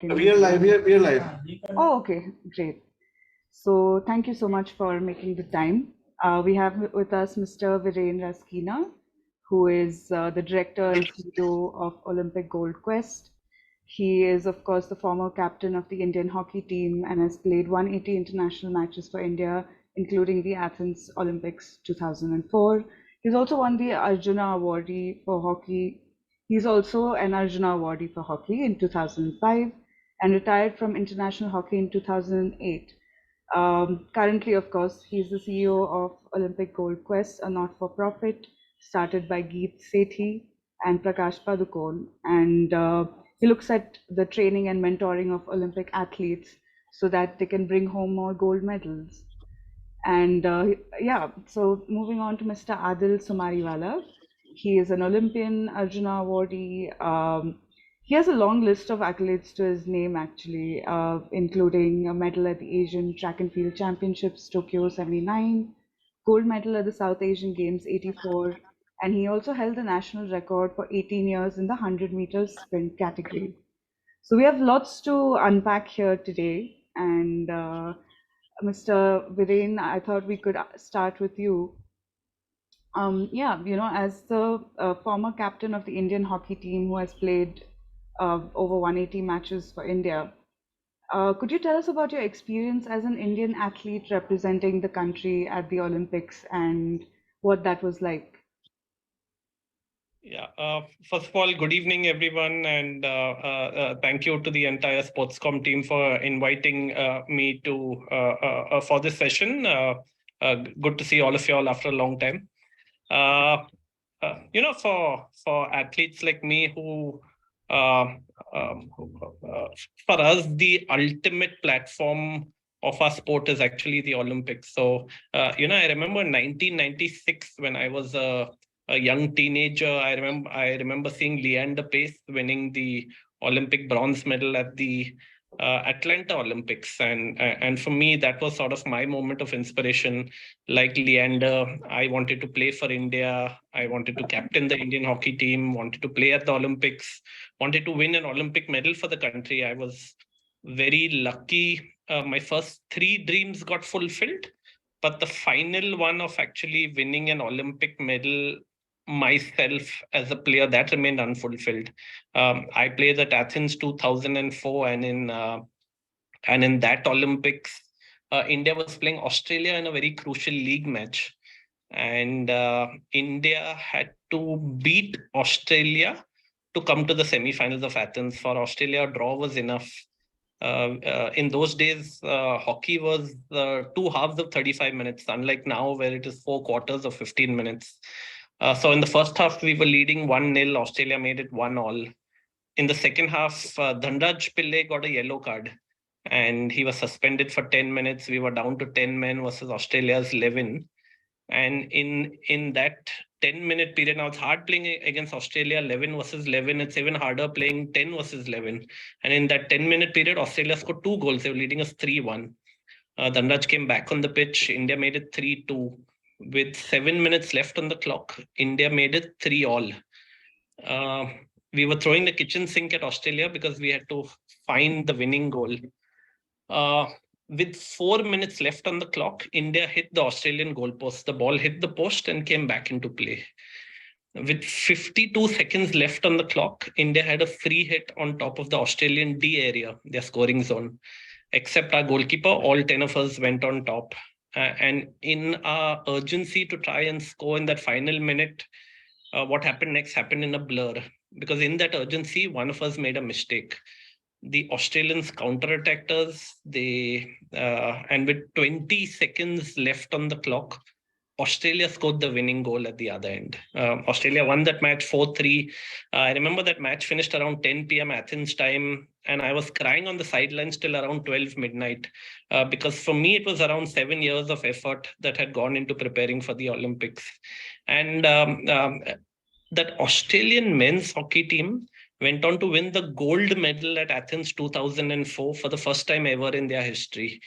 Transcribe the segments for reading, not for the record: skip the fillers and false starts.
We are live. We are live. Oh, okay, great. So thank you so much for making the time. We have with us Mr. Viren Rasquinha, who is the director and CEO of Olympic Gold Quest. He is, of course, the former captain of the Indian hockey team and has played 180 international matches for India, including the Athens Olympics 2004. He's also won the Arjuna Awardee for hockey. He's also an Arjuna Awardee for hockey in 2005 and retired from international hockey in 2008. Currently, of course, he's the CEO of Olympic Gold Quest, a not-for-profit started by Geet Sethi and Prakash Padukone. And he looks at the training and mentoring of Olympic athletes so that they can bring home more gold medals. And yeah, so moving on to Mr. Adille Sumariwalla. He is an Olympian, Arjuna awardee. He has a long list of accolades to his name, actually, including a medal at the Asian Track and Field Championships, Tokyo 79, gold medal at the South Asian Games 84, and he also held the national record for 18 years in the 100 meters sprint category. So we have lots to unpack here today, and Mr. Viren, I thought we could start with you. Yeah, as the former captain of the Indian hockey team who has played over 180 matches for India, could you tell us about your experience as an Indian athlete representing the country at the Olympics and what that was like? Yeah. First of all, good evening, everyone, and thank you to the entire Sportscom team for inviting me to for this session. Good to see all of you all after a long time. For athletes like me who, for us, the ultimate platform of our sport is actually the Olympics. So, I remember 1996 when I was a young teenager. I remember seeing Leander Pace winning the Olympic bronze medal at the Atlanta Olympics, and for me that was sort of my moment of inspiration. Like Leander, I wanted to play for India. I wanted to captain the Indian hockey team. Wanted to play at the Olympics. Wanted to win an Olympic medal for the country. I was very lucky. My first three dreams got fulfilled, but the final one of actually winning an Olympic medal myself as a player, that remained unfulfilled. I played at Athens 2004, and in that Olympics, India was playing Australia in a very crucial league match, and India had to beat Australia to come to the semi-finals of Athens. For Australia, a draw was enough. In those days, hockey was 2 halves of 35 minutes, unlike now where it is 4 quarters of 15 minutes. So in the first half, we were leading 1-0. Australia made it 1-1. In the second half, Dhanraj Pillai got a yellow card and he was suspended for 10 minutes. We were down to 10 men versus Australia's 11. And in that 10-minute period, now it's hard playing against Australia 11 versus 11. It's even harder playing 10 versus 11. And in that 10-minute period, Australia scored 2 goals. They were leading us 3-1. Dhanraj came back on the pitch. India made it 3-2. With 7 minutes left on the clock, India made it 3-all. We were throwing the kitchen sink at Australia because we had to find the winning goal. With 4 minutes left on the clock, India hit the Australian goalpost. The ball hit the post and came back into play. With 52 seconds left on the clock, India had a free hit on top of the Australian D area, their scoring zone. Except our goalkeeper, all 10 of us went on top. And in our urgency to try and score in that final minute, what happened next happened in a blur. Because in that urgency, one of us made a mistake. The Australians counter-attacked us. And with 20 seconds left on the clock, Australia scored the winning goal at the other end. Australia won that match 4-3. I remember that match finished around 10 p.m. Athens time, and I was crying on the sidelines till around 12 midnight because for me, it was around 7 years of effort that had gone into preparing for the Olympics. And that Australian men's hockey team went on to win the gold medal at Athens 2004 for the first time ever in their history.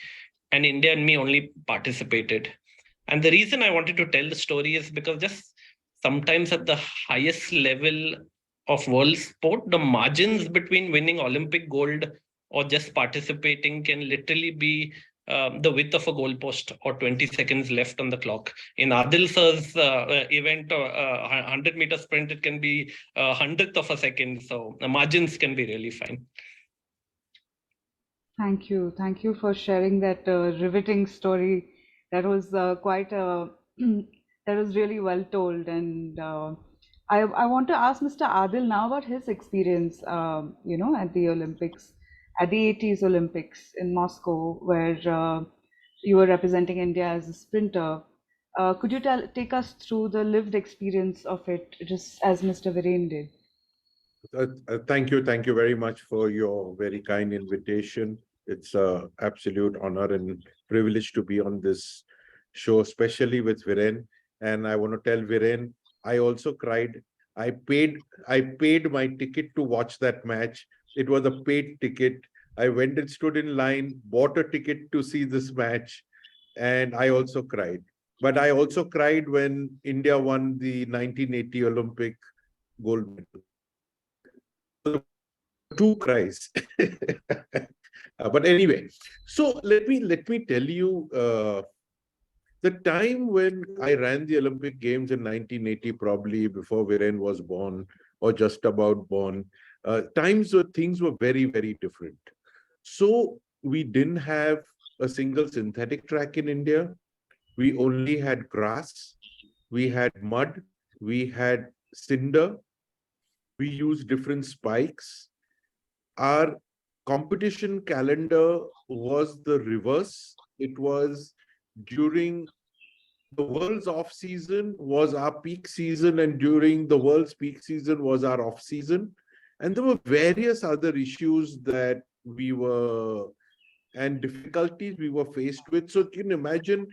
And India and me only participated. And the reason I wanted to tell the story is because just sometimes at the highest level of world sport, the margins between winning Olympic gold or just participating can literally be the width of a goalpost or 20 seconds left on the clock. In Adil sir's event, 100-meter sprint, it can be a hundredth of a second. So the margins can be really fine. Thank you. Thank you for sharing that riveting story. That was quite that was really well told. And I want to ask Mr. Adil now about his experience, at the Olympics, at the 80s Olympics in Moscow, where you were representing India as a sprinter. Could you take us through the lived experience of it, just as Mr. Viren did? Thank you. Thank you very much for your very kind invitation. It's an absolute honor and privilege to be on this show, especially with Viren. And I want to tell Viren, I also cried. I paid my ticket to watch that match. It was a paid ticket. I went and stood in line, bought a ticket to see this match, and I also cried. But I also cried when India won the 1980 Olympic gold medal. Two cries. But anyway, so let me tell you, the time when I ran the Olympic Games in 1980, probably before Viren was born or just about born, things were very, very different. So we didn't have a single synthetic track in India. We only had grass, we had mud, we had cinder, we used different spikes. Our competition calendar was the reverse. It was during the world's off season was our peak season, and during the world's peak season was our off season. And there were various other issues that and difficulties we were faced with. So can you imagine?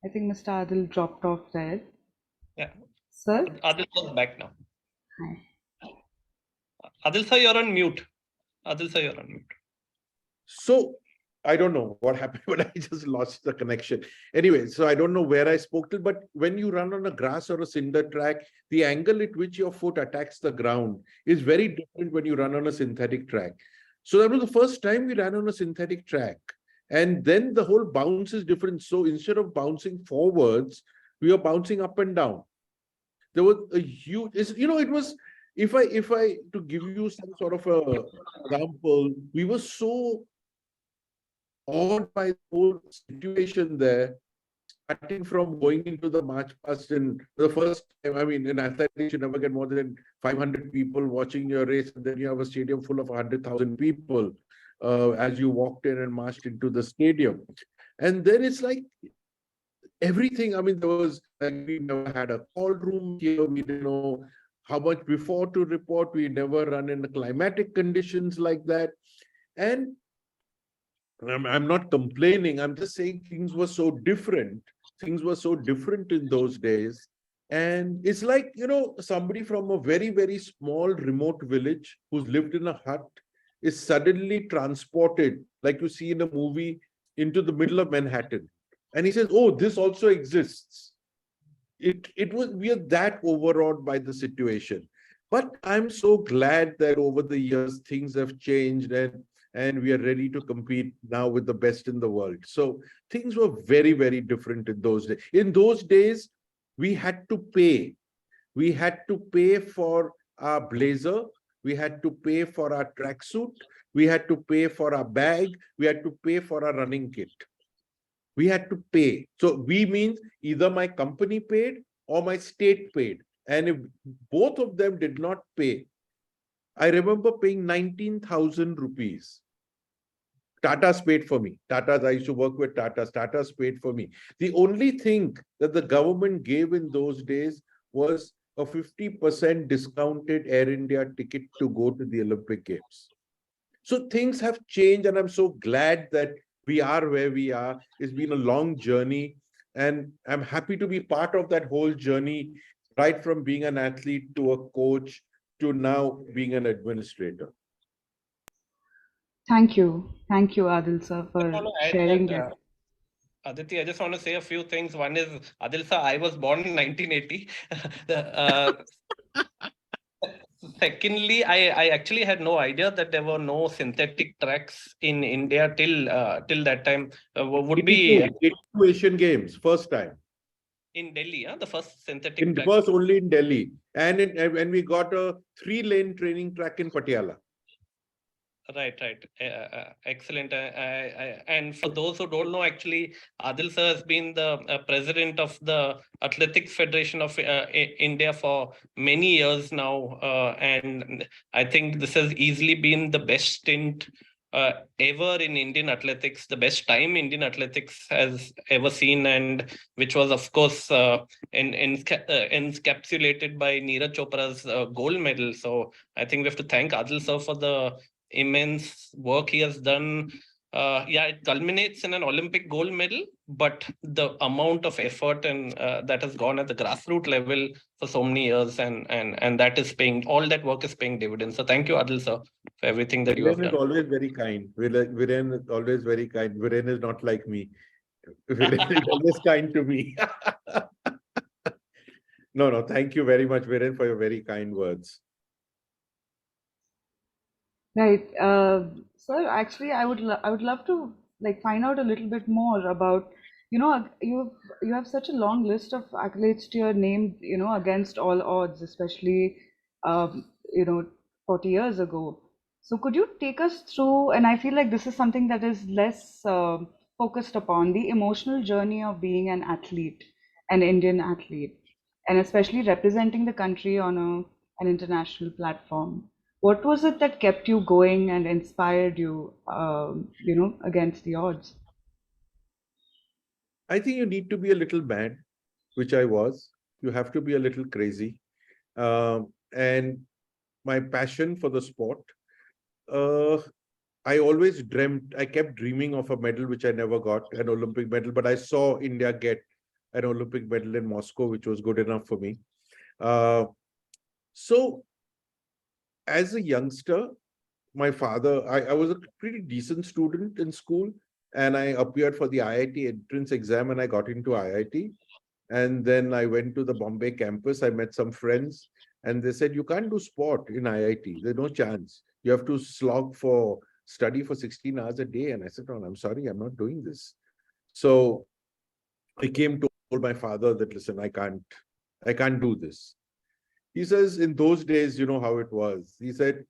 I think Mr. Adil dropped off there. Yeah. Sir? Adil is back now. Hi. Adil sir, you're on mute. Adil sir, you're on mute. So I don't know what happened, but I just lost the connection. Anyway, so I don't know where I spoke till, but when you run on a grass or a cinder track, the angle at which your foot attacks the ground is very different when you run on a synthetic track. So that was the first time we ran on a synthetic track. And then the whole bounce is different. So instead of bouncing forwards, we were bouncing up and down. There was a huge, it was, if I, to give you some sort of a example, we were so awed by the whole situation there, starting from going into the march past in the first time. I mean, in athletics, you never get more than 500 people watching your race, and then you have a stadium full of 100,000 people as you walked in and marched into the stadium. And then it's like everything. I mean, there was like, we never had a call room here. We didn't know how much before to report. We never run in the climatic conditions like that. And I'm not complaining. I'm just saying things were so different. Things were so different in those days. And it's like, somebody from a very, very small remote village who's lived in a hut is suddenly transported, like you see in a movie, into the middle of Manhattan. And he says, oh, this also exists. We are that overawed by the situation. But I'm so glad that over the years, things have changed and we are ready to compete now with the best in the world. So things were very, very different in those days. In those days, we had to pay. We had to pay for our blazer. We had to pay for our tracksuit. We had to pay for our bag. We had to pay for our running kit. We had to pay. So we means either my company paid or my state paid. And if both of them did not pay, I remember paying 19,000 rupees. Tata's paid for me. I used to work with Tata's. Tata's paid for me. The only thing that the government gave in those days was a 50% discounted Air India ticket to go to the Olympic Games. So things have changed, and I'm so glad that we are where we are. It's been a long journey, and I'm happy to be part of that whole journey, right from being an athlete to a coach to now being an administrator. Thank you, Adil sir, for sharing that. Aditi, I just want to say a few things. One is, Adil sir, I was born in 1980. Secondly, I actually had no idea that there were no synthetic tracks in India till that time. Would be 82 Asian Games, first time. in Delhi, the first synthetic track. First only in Delhi. And we got a 3-lane training track in Patiala. Right. Excellent. And for those who don't know, actually, Adil sir has been the president of the Athletics Federation of India for many years now. And I think this has easily been the best stint ever in Indian athletics, the best time Indian athletics has ever seen, and which was, of course, encapsulated by Neeraj Chopra's gold medal. So I think we have to thank Adil sir for the immense work he has done. It culminates in an Olympic gold medal, but the amount of effort and that has gone at the grassroots level for so many years, and that is paying, all that work is paying dividends. So thank you, Adil sir, for everything that you have Viren is done. always very kind. Viren is always very kind. Viren is not like me. Viren is always kind to me. No, thank you very much, Viren, for your very kind words. Right. So actually, I would love to like find out a little bit more about, you have such a long list of accolades to your name, against all odds, especially, um, you know, 40 years ago. So could you take us through, and I feel like this is something that is less focused upon, the emotional journey of being an athlete, an Indian athlete, and especially representing the country on an international platform. What was it that kept you going and inspired you, against the odds? I think you need to be a little mad, which I was. You have to be a little crazy. And my passion for the sport, uh, I always dreamt, I kept dreaming of a medal, which I never got, an Olympic medal, but I saw India get an Olympic medal in Moscow, which was good enough for me. So as a youngster, my father, I was a pretty decent student in school, and I appeared for the IIT entrance exam and I got into IIT. And then I went to the Bombay campus. I met some friends and they said, you can't do sport in IIT. There's no chance. You have to study for 16 hours a day. And I said, no, I'm sorry, I'm not doing this. So I came to told my father that, listen, I can't do this. He says, in those days, you know how it was. He said,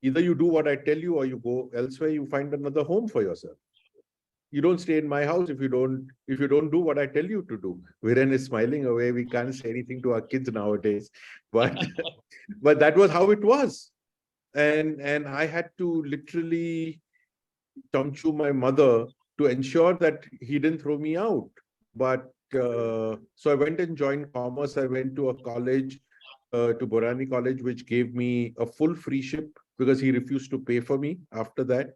either you do what I tell you or you go elsewhere, you find another home for yourself. You don't stay in my house if you don't do what I tell you to do. Viren is smiling away. We can't say anything to our kids nowadays. But but that was how it was. And I had to literally tumchu my mother to ensure that he didn't throw me out. But so I went and joined commerce. I went to a college, to Borani College, which gave me a full free ship because he refused to pay for me after that.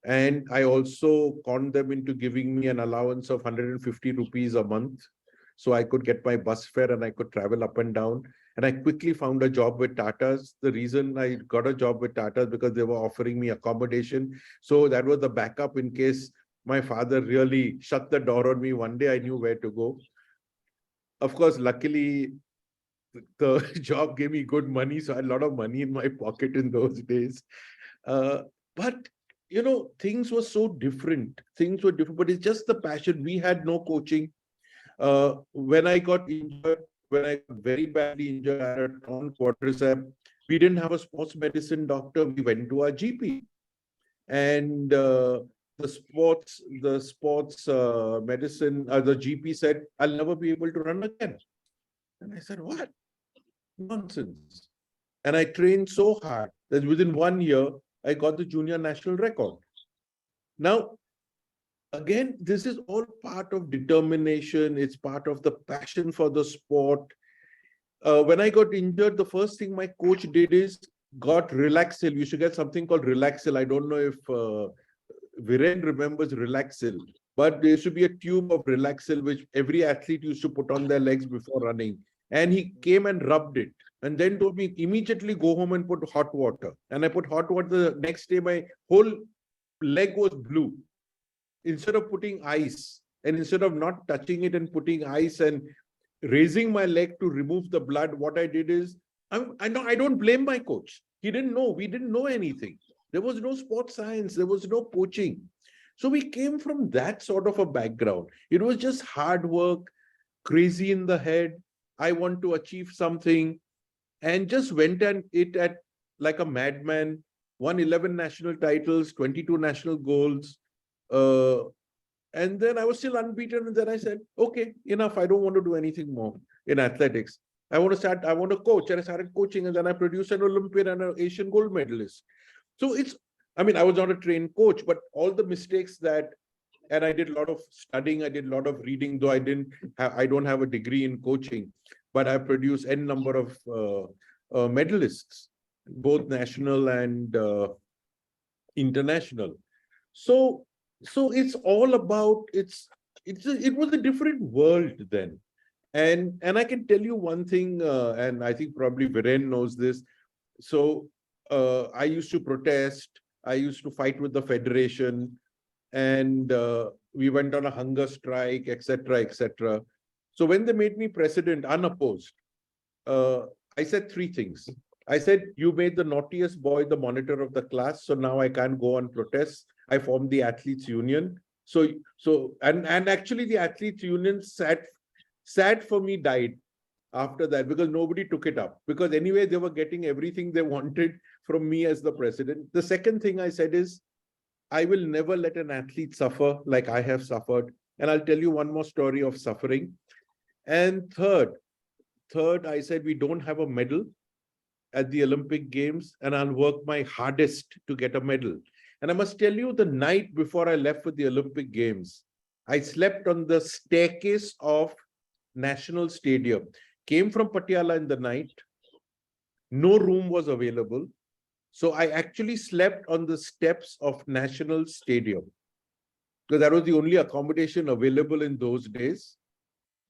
And I also conned them into giving me an allowance of 150 rupees a month. So I could get my bus fare and I could travel up and down. And I quickly found a job with Tata's. The reason I got a job with Tata's because they were offering me accommodation. So that was the backup in case my father really shut the door on me. One day I knew where to go. Of course, luckily, the job gave me good money. So I had a lot of money in my pocket in those days. But things were so different. Things were different, but it's just the passion. We had no coaching. When I got injured, when I got very badly injured, I had a torn quadricep. We didn't have a sports medicine doctor. We went to our GP, and the sports medicine, the GP said, "I'll never be able to run again." And I said, "What? Nonsense." And I trained so hard that within 1 year, I got the junior national record. Now, again, this is all part of determination. It's part of the passion for the sport. When I got injured, the first thing my coach did is got Relaxil. You should get something called Relaxil. I don't know if Viren remembers Relaxil, but there used to be a tube of Relaxil, which every athlete used to put on their legs before running. And he came and rubbed it and then told me, immediately go home and put hot water. And I put hot water. The next day, my whole leg was blue. Instead of putting ice, And instead of not touching it and putting ice and raising my leg to remove the blood, what I did is, I don't blame my coach. He didn't know. We didn't know anything. There was no sports science. There was no coaching. So we came from that sort of a background. It was just hard work, crazy in the head. I want to achieve something, and just went and it at like a madman. Won 11 national titles, 22 national goals. Uh, and then I was still unbeaten. And then I said, okay, enough. I don't want to do anything more in athletics. I want to coach. And I started coaching. And then I produced an Olympian and an Asian gold medalist. So I was not a trained coach, but all the mistakes and I did a lot of studying, I did a lot of reading, though I don't have a degree in coaching, but I produced n number of medalists, both national and international. So it's all about, it was a different world then. And I can tell you one thing, and I think probably Viren knows this. So I used to protest, I used to fight with the federation, and we went on a hunger strike, etc., etc. So when they made me president unopposed, I said three things. I said, you made the naughtiest boy the monitor of the class, so now I can't go on protest. I formed the athletes union. And actually the athletes union sad for me died after that, because nobody took it up, because anyway they were getting everything they wanted from me as the president. The second thing I said is, I will never let an athlete suffer like I have suffered. And I'll tell you one more story of suffering. And third, I said, we don't have a medal at the Olympic Games, and I'll work my hardest to get a medal. And I must tell you, the night before I left for the Olympic Games, I slept on the staircase of National Stadium. Came from Patiala in the night. No room was available. So I actually slept on the steps of National Stadium, because that was the only accommodation available in those days,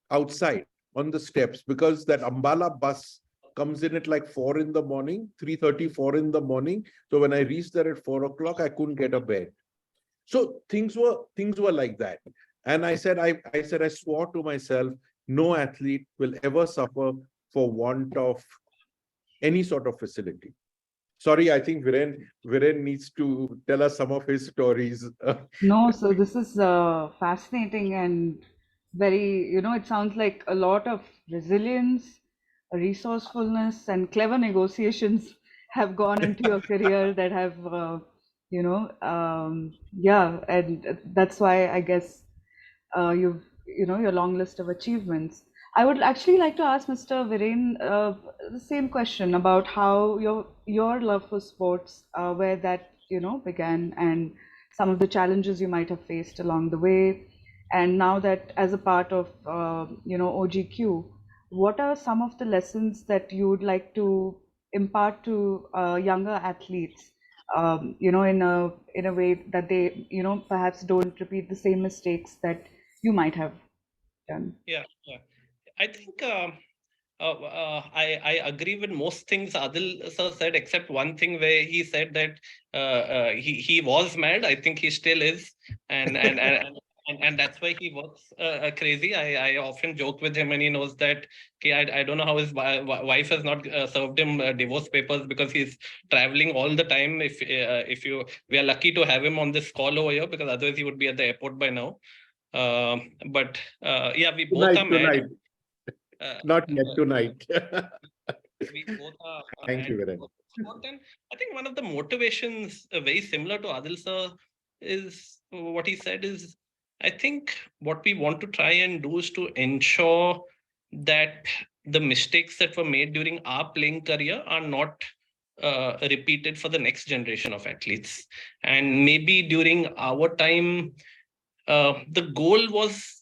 outside on the steps, because that Ambala bus comes in at like 4 in the morning, 3:30, 4 in the morning. So when I reached there at 4 o'clock, I couldn't get a bed. So things were like that. And I swore to myself, no athlete will ever suffer for want of any sort of facility. Sorry, I think Viren needs to tell us some of his stories. No, so this is fascinating and very, it sounds like a lot of resilience, resourcefulness, and clever negotiations have gone into your career that have, yeah, and that's why I guess your long list of achievements. I would actually like to ask Mr. Viren the same question about how your love for sports, where that began, and some of the challenges you might have faced along the way, and now that as a part of OGQ, what are some of the lessons that you would like to impart to younger athletes, in a way that they perhaps don't repeat the same mistakes that you might have done? Yeah. I think I agree with most things Adille sir said, except one thing where he said that he was mad. I think he still is, and that's why he works crazy. I often joke with him, and he knows that. Okay, I don't know how his wife has not served him divorce papers, because he's traveling all the time. We are lucky to have him on this call over here, because otherwise he would be at the airport by now. But yeah, we both are mad. Tonight. Not yet, tonight. We both are Thank you, Viren. And I think one of the motivations, very similar to Adille sir, is what he said is, I think what we want to try and do is to ensure that the mistakes that were made during our playing career are not repeated for the next generation of athletes. And maybe during our time, the goal was,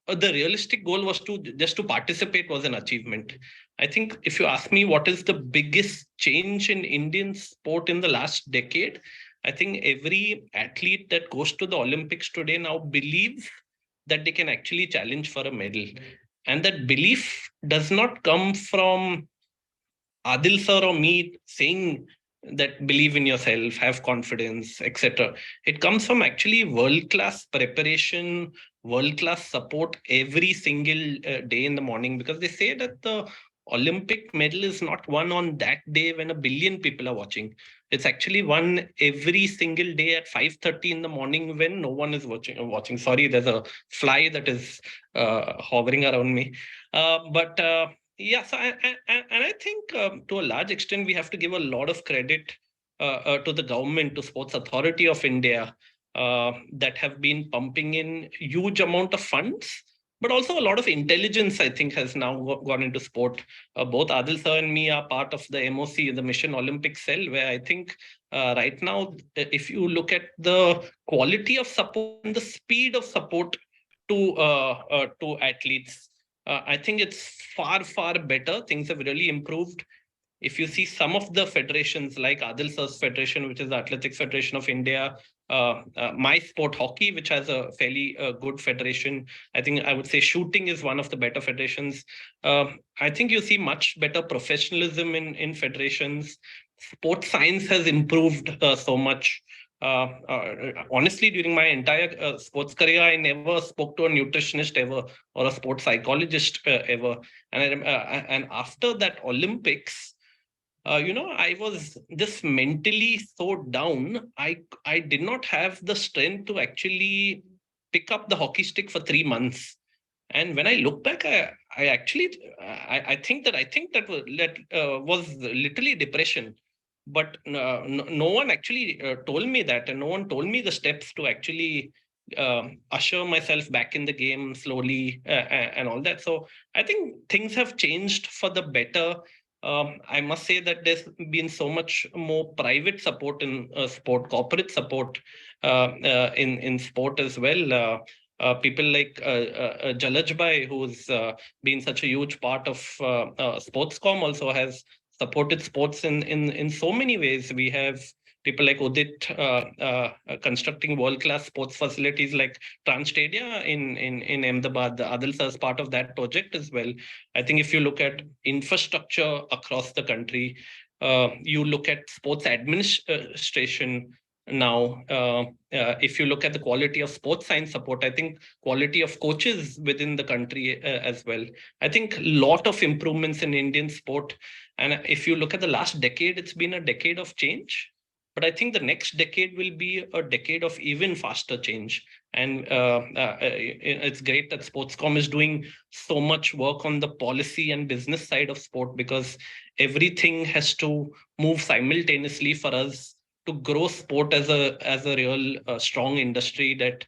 the realistic goal was to just to participate was an achievement. I think if you ask me what is the biggest change in Indian sport in the last decade, I think every athlete that goes to the Olympics today now believes that they can actually challenge for a medal. And that belief does not come from Adille sir or me saying that believe in yourself, have confidence, etc. It comes from actually world-class preparation, world-class support every single day in the morning, because they say that the Olympic medal is not won on that day when a billion people are watching. It's actually won every single day at 5:30 in the morning when no one is watching. Sorry, there's a fly that is hovering around me. But yeah, so and I think to a large extent we have to give a lot of credit to the government, to Sports Authority of India, that have been pumping in huge amount of funds, but also a lot of intelligence, I think, has now gone into sport. Both Adil sir and me are part of the MOC, the Mission Olympic Cell, where I think right now, if you look at the quality of support and the speed of support to athletes, I think it's far, far better. Things have really improved. If you see some of the federations like Adil Sir's federation, which is the Athletics Federation of India, my sport hockey, which has a fairly good federation. I think I would say shooting is one of the better federations. I think you see much better professionalism in federations. Sports science has improved so much. Honestly, during my entire sports career, I never spoke to a nutritionist ever or a sports psychologist ever. And after that Olympics, I was just mentally so down. I did not have the strength to actually pick up the hockey stick for 3 months. And when I look back, I actually I think that was literally depression. But no one actually told me that, and no one told me the steps to actually usher myself back in the game slowly, and all that. So I think things have changed for the better. I must say that there's been so much more private support in sport, corporate support in sport as well. People like Jalaj Bhai, who's been such a huge part of Sportscom, also has supported sports in so many ways. We have people like Udit constructing world-class sports facilities like Trans Stadia in Ahmedabad. The Adil sir is part of that project as well. I think if you look at infrastructure across the country, you look at sports administration now. If you look at the quality of sports science support, I think quality of coaches within the country as well. I think a lot of improvements in Indian sport. And if you look at the last decade, it's been a decade of change. But I think the next decade will be a decade of even faster change. And it's great that Sportscom is doing so much work on the policy and business side of sport, because everything has to move simultaneously for us to grow sport as a real strong industry that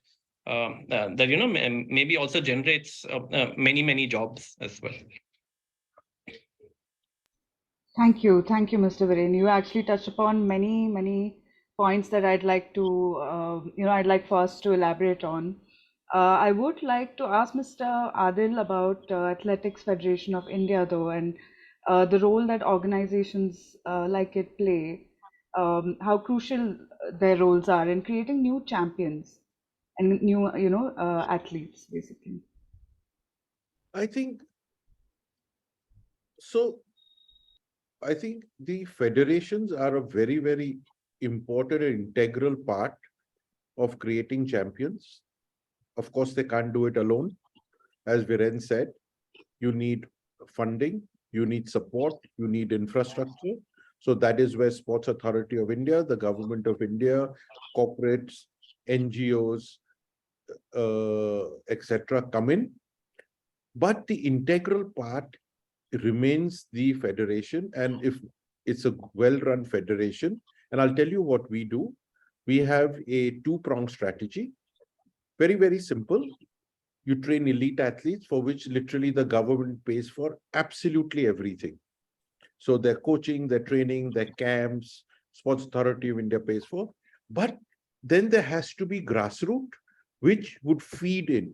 maybe also generates many jobs as well. Thank you, Mr. Viren. You actually touched upon many points that I'd like to, I'd like for us to elaborate on. I would like to ask Mr. Adil about Athletics Federation of India, though, and the role that organizations like it play, how crucial their roles are in creating new champions and new, athletes, basically. I think so. I think the federations are a very, very important and integral part of creating champions. Of course, they can't do it alone. As Viren said, you need funding, you need support, you need infrastructure. So that is where Sports Authority of India, the Government of India, corporates, NGOs, etc., come in. But the integral part remains the federation. And if it's a well-run federation, and I'll tell you what we do, we have a two-pronged strategy. Very, very simple. You train elite athletes for which literally the government pays for absolutely everything. So their coaching, their training, their camps, Sports Authority of India pays for. But then there has to be grassroots, which would feed in.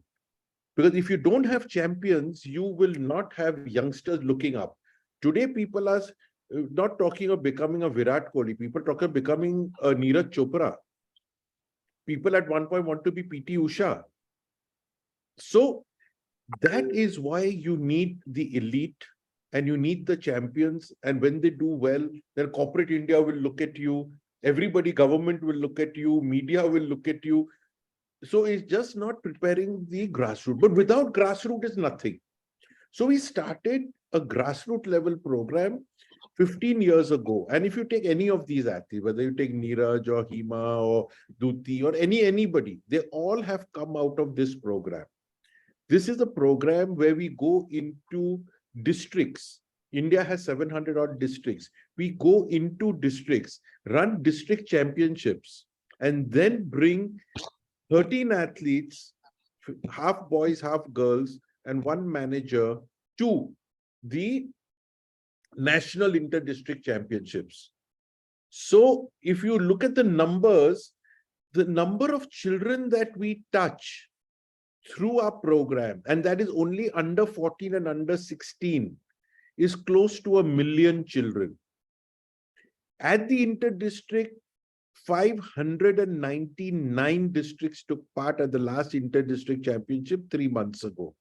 Because if you don't have champions, you will not have youngsters looking up. Today, people are not talking of becoming a Virat Kohli. People talk of becoming a Neeraj Chopra. People at one point want to be PT Usha. So that is why you need the elite and you need the champions. And when they do well, then corporate India will look at you. Everybody, government will look at you. Media will look at you. So it's just not preparing the grassroots. But without grassroots, is nothing. So we started a grassroots level program 15 years ago. And if you take any of these athletes, whether you take Neeraj or Hima or Duti or anybody, they all have come out of this program. This is a program where we go into districts. India has 700 odd districts. We go into districts, run district championships, and then bring 13 athletes, half boys, half girls, and one manager to the national inter-district championships. So if you look at the numbers, the number of children that we touch through our program, and that is only under 14 and under 16, is close to 1 million children. At the inter-district, 599 districts took part at the last inter-district championship 3 months ago.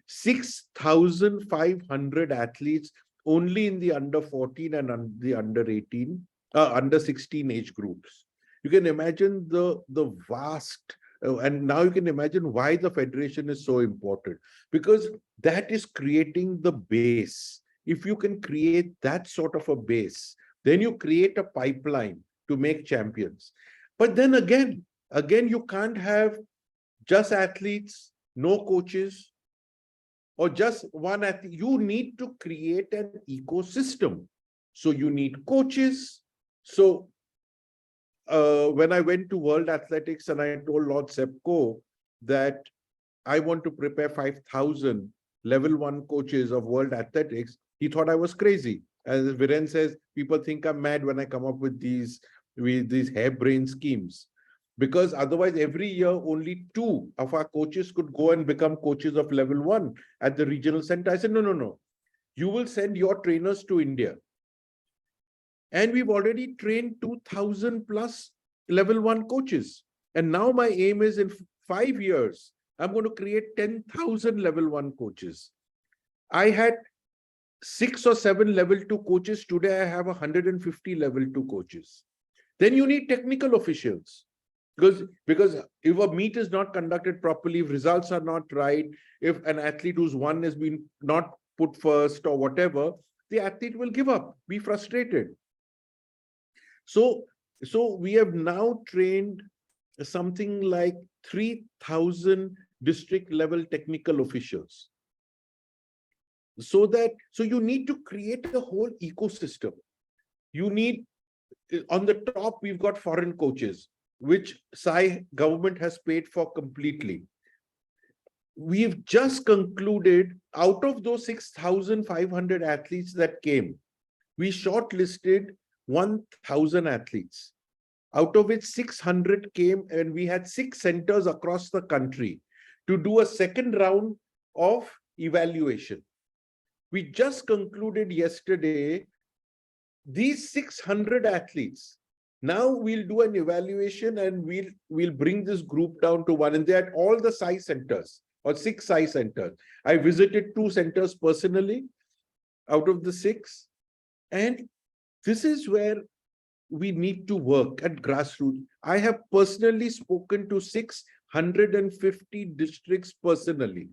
6,500 athletes only in the under 14 and the under 18, under 16 age groups. You can imagine the vast, and now you can imagine why the federation is so important, because that is creating the base. If you can create that sort of a base, then you create a pipeline to make champions. But then again, you can't have just athletes, no coaches, or just one athlete. You need to create an ecosystem. So you need coaches. So when I went to World Athletics and I told Lord Sepko that I want to prepare 5,000 level 1 coaches of World Athletics, he thought I was crazy. As Viren says, people think I'm mad when I come up with these harebrained schemes. Because otherwise, every year, only 2 of our coaches could go and become coaches of level 1 at the regional center. I said, no. You will send your trainers to India. And we've already trained 2,000 plus level 1 coaches. And now my aim is in 5 years, I'm going to create 10,000 level 1 coaches. I had 6 or 7 level 2 coaches. Today, I have 150 level 2 coaches. Then you need technical officials. Because if a meet is not conducted properly, if results are not right, if an athlete who's won has been not put first or whatever, the athlete will give up, be frustrated. So we have now trained something like 3,000 district level technical officials. So you need to create a whole ecosystem. You need, on the top, we've got foreign coaches, which Sai government has paid for completely. We've just concluded, out of those 6,500 athletes that came, we shortlisted 1,000 athletes. Out of which 600 came, and we had 6 centers across the country to do a second round of evaluation. We just concluded yesterday these 600 athletes. Now we'll do an evaluation and we'll bring this group down to 1. And they're at all the Sai centers, or 6 Sai centers. I visited 2 centers personally out of the 6. And this is where we need to work at grassroots. I have personally spoken to 650 districts personally.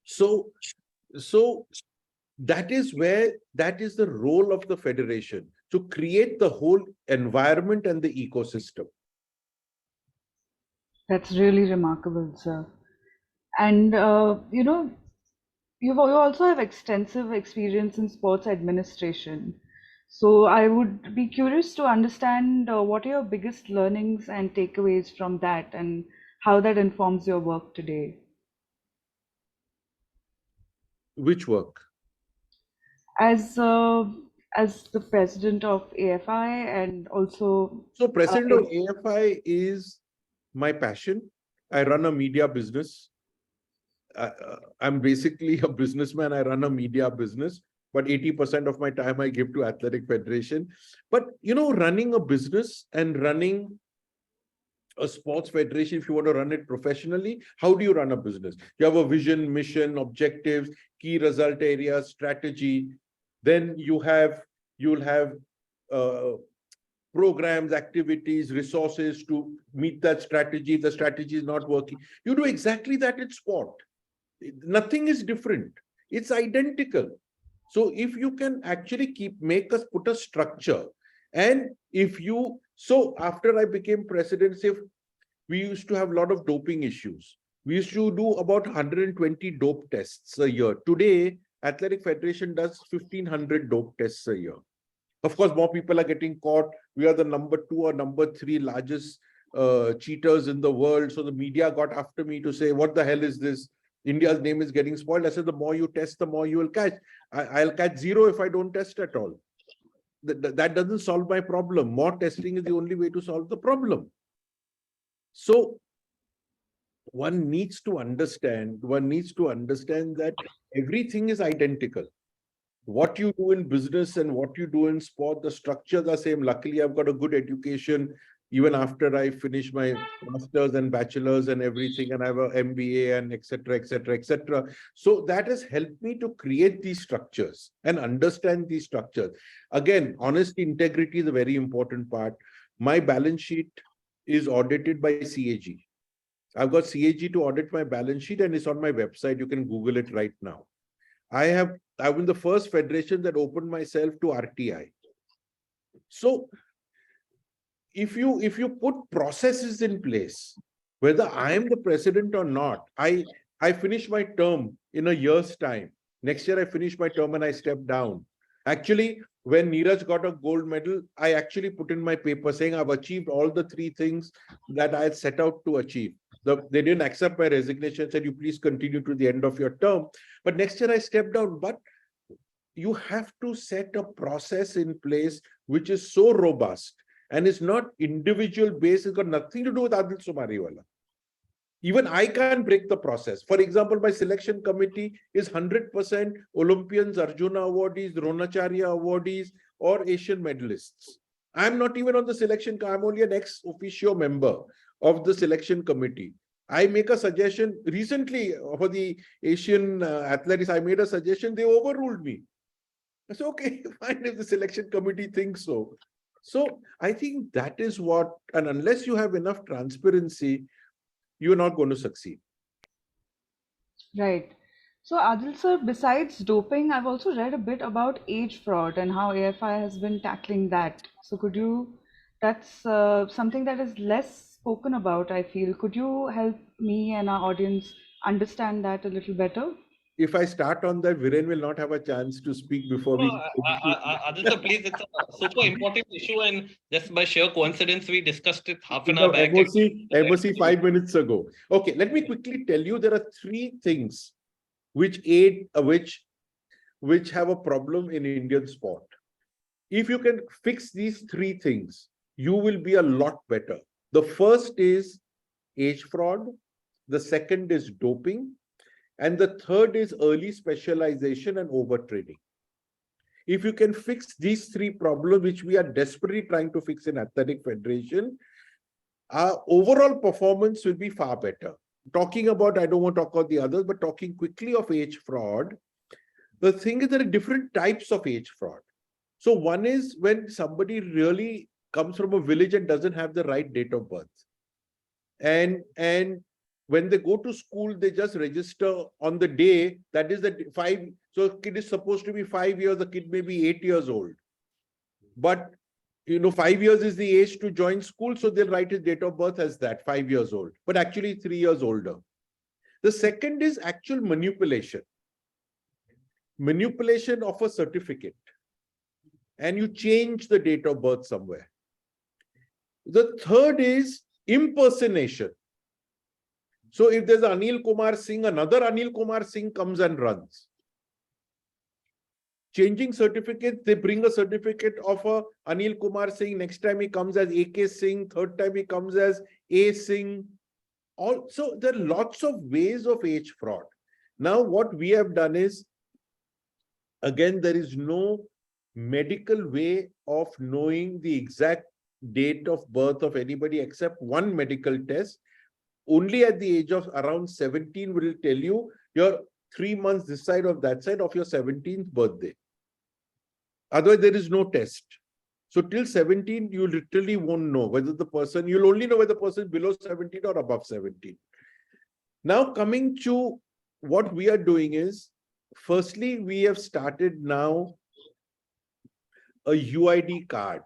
So that is the role of the federation, to create the whole environment and the ecosystem. That's really remarkable, sir. And you also have extensive experience in sports administration. So I would be curious to understand what are your biggest learnings and takeaways from that, and how that informs your work today. Which work? As the president of AFI, and also So president of AFI is my passion. I run a media business. I'm basically a businessman. I run a media business, but 80% of my time I give to Athletic Federation. But running a business and running a sports federation, if you want to run it professionally, how do you run a business? You have a vision, mission, objectives, key result areas, strategy. Then you'll have uh, programs, activities, resources to meet that strategy. If the strategy is not working, you do exactly that in sport. Nothing is different. It's identical. So if you can actually put a structure, and so after I became president, say, we used to have a lot of doping issues. We used to do about 120 dope tests a year. Today, Athletic Federation does 1,500 dope tests a year. Of course, more people are getting caught. We are the number 2 or number 3 largest cheaters in the world. So the media got after me to say, what the hell is this? India's name is getting spoiled. I said, the more you test, the more you will catch. I'll catch 0 if I don't test at all. That doesn't solve my problem. More testing is the only way to solve the problem. So one needs to understand that everything is identical. What you do in business and what you do in sport, the structures are same. Luckily, I've got a good education even after I finish my master's and bachelor's and everything, and I have an MBA and etc., etc., etc. So that has helped me to create these structures and understand these structures. Again, honesty, integrity is a very important part. My balance sheet is audited by CAG. I've got CAG to audit my balance sheet, and it's on my website. You can Google it right now. I've been the first federation that opened myself to RTI. So if you put processes in place, whether I am the president or not, I finish my term in a year's time. Next year I finish my term and I step down. Actually, when Neeraj got a gold medal, I actually put in my paper saying I've achieved all the 3 things that I had set out to achieve. They didn't accept my resignation, said you please continue to the end of your term. But next year I stepped down. But you have to set a process in place which is so robust and is not individual based. It's got nothing to do with Adille Sumariwalla. Even I can't break the process. For example, my selection committee is 100% Olympians, Arjuna awardees, Dronacharya awardees, or Asian medalists. I'm not even on the selection. I'm only an ex officio member of the selection committee. I make a suggestion recently for the Asian athletics. I made a suggestion. They overruled me. I said, okay, fine, if the selection committee thinks so. So I think that is what, and unless you have enough transparency, you're not going to succeed. Right. So, Adil sir, besides doping, I've also read a bit about age fraud and how AFI has been tackling that. So, that's something that is less spoken about, I feel. Could you help me and our audience understand that a little better? If I start on that, Viren will not have a chance to speak before we. Adille, sir, please, it's a super important issue, and just by sheer coincidence, we discussed it half an hour back. MOC 5 minutes ago. Okay, let me quickly tell you there are 3 things which have a problem in Indian sport. If you can fix these 3 things, you will be a lot better. The first is age fraud, the second is doping, and the third is early specialization and overtraining. If you can fix these 3 problems, which we are desperately trying to fix in Athletic Federation, our overall performance will be far better. Talking about, I don't want to talk about the others, but talking quickly of age fraud, the thing is there are different types of age fraud. So one is when somebody really comes from a village and doesn't have the right date of birth. And when they go to school, they just register on the day, that is the 5. So a kid is supposed to be 5 years, the kid may be 8 years old. But 5 years is the age to join school, so they'll write his date of birth as that, 5 years old, but actually 3 years older. The second is actual manipulation. Manipulation of a certificate. And you change the date of birth somewhere. The third is impersonation. So if there's Anil Kumar Singh, another Anil Kumar Singh comes and runs. Changing certificates, they bring a certificate of a Anil Kumar Singh. Next time he comes as AK Singh. Third time he comes as A Singh. Also, there are lots of ways of age fraud. Now, what we have done is, again, there is no medical way of knowing the exact date of birth of anybody except one medical test. Only at the age of around 17 will tell you your 3 months this side or that side of your 17th birthday. Otherwise, there is no test. So till 17, you literally won't know whether the person, you'll only know whether the person is below 17 or above 17. Now coming to what we are doing is, firstly, we have started now a UID card.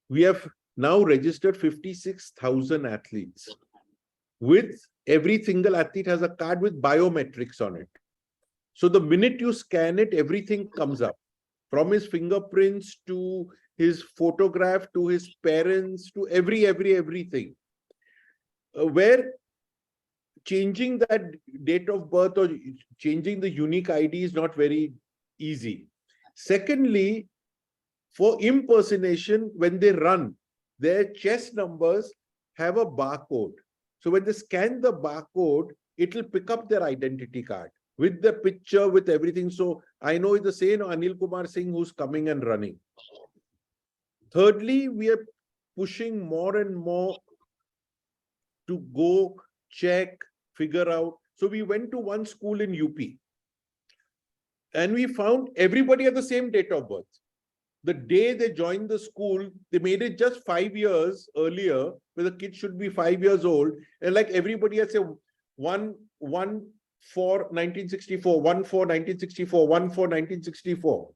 We have now registered 56,000 athletes. With every single athlete has a card with biometrics on it. So the minute you scan it, everything comes up. From his fingerprints to his photograph to his parents to everything. Where changing that date of birth or changing the unique ID is not very easy. Secondly, for impersonation, when they run, their chest numbers have a barcode. So when they scan the barcode, it will pick up their identity card with the picture, with everything. So I know it's the same Anil Kumar Singh who's coming and running. Thirdly, we are pushing more and more to go check, figure out. So we went to one school in UP and we found everybody had the same date of birth. The day they joined the school, they made it just 5 years earlier, where the kid should be 5 years old. And like everybody has a 1/4/1964, 1/4/1964, 1/4/1964.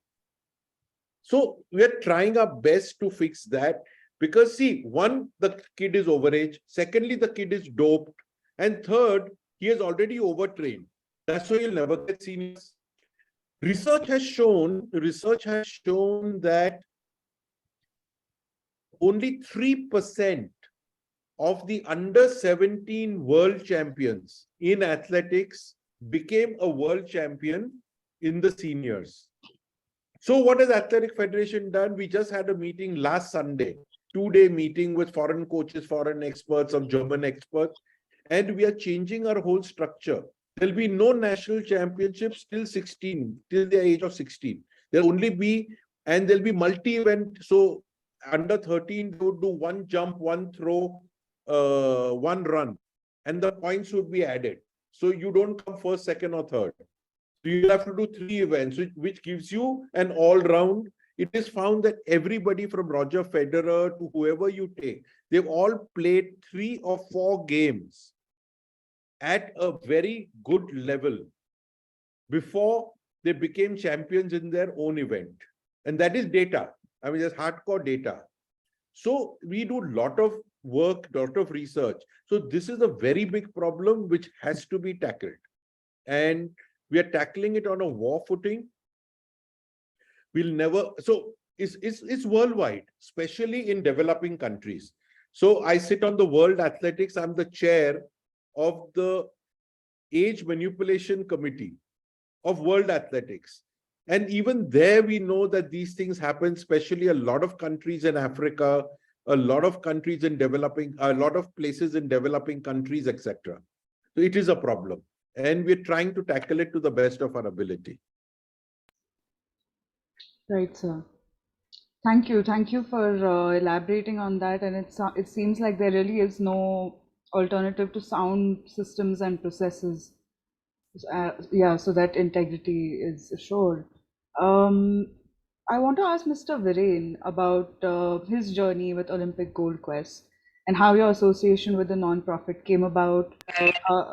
So we are trying our best to fix that because see, one, the kid is overage. Secondly, the kid is doped. And third, he is already overtrained. That's why he'll never get seniors. Research has shown that only 3% of the under 17 world champions in athletics became a world champion in the seniors. So what has Athletic Federation done? We just had a meeting last Sunday, 2-day meeting with foreign coaches, foreign experts, some German experts, and we are changing our whole structure. There'll be no national championships till 16, till the age of 16. There'll only be, and there'll be multi-event. So under 13, they would do one jump, one throw, one run, and the points would be added. So you don't come first, second, or third. So you have to do 3 events, which gives you an all-round. It is found that everybody from Roger Federer to whoever you take, they've all played 3 or 4 games at a very good level before they became champions in their own event. And that is data. I mean, that's hardcore data. So we do a lot of work, lot of research. So this is a very big problem which has to be tackled. And we are tackling it on a war footing. We'll never, so it's worldwide, especially in developing countries. So I sit on the World Athletics. I'm the chair of the Age Manipulation Committee of World Athletics. And even there, we know that these things happen, especially a lot of countries in Africa, a lot of countries in developing, a lot of places in developing countries, etc. So it is a problem. And we're trying to tackle it to the best of our ability. Right, sir. Thank you. Thank you for elaborating on that. And it seems like there really is no alternative to sound systems and processes. Yeah, so that integrity is assured. I want to ask Mr. Viren about his journey with Olympic Gold Quest and how your association with the nonprofit came about.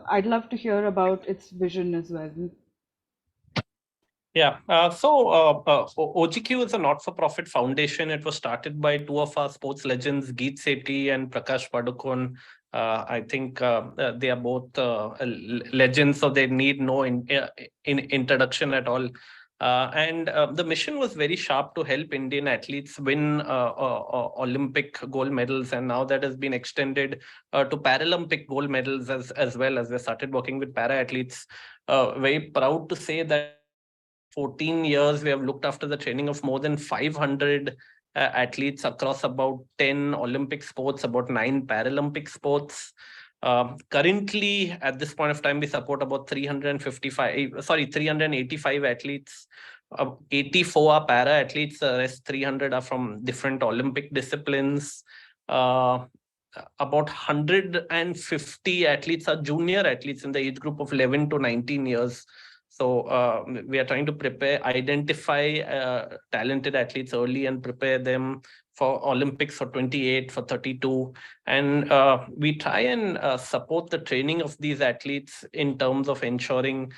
I'd love to hear about its vision as well. Yeah, OGQ is a not-for-profit foundation. It was started by 2 of our sports legends, Geet Sethi and Prakash Padukone. I think they are both legends, so they need no introduction at all. And the mission was very sharp to help Indian athletes win Olympic gold medals, and now that has been extended to Paralympic gold medals as well, as we started working with para athletes. Very proud to say that 14 years, we have looked after the training of more than 500 athletes across about 10 Olympic sports, about 9 Paralympic sports. Currently, at this point of time, we support about 385 athletes. 84 are para athletes, the rest 300 are from different Olympic disciplines. about 150 athletes are junior athletes in the age group of 11 to 19 years. So we are trying to identify talented athletes early and prepare them for Olympics for 28, for 32. And we try and support the training of these athletes in terms of ensuring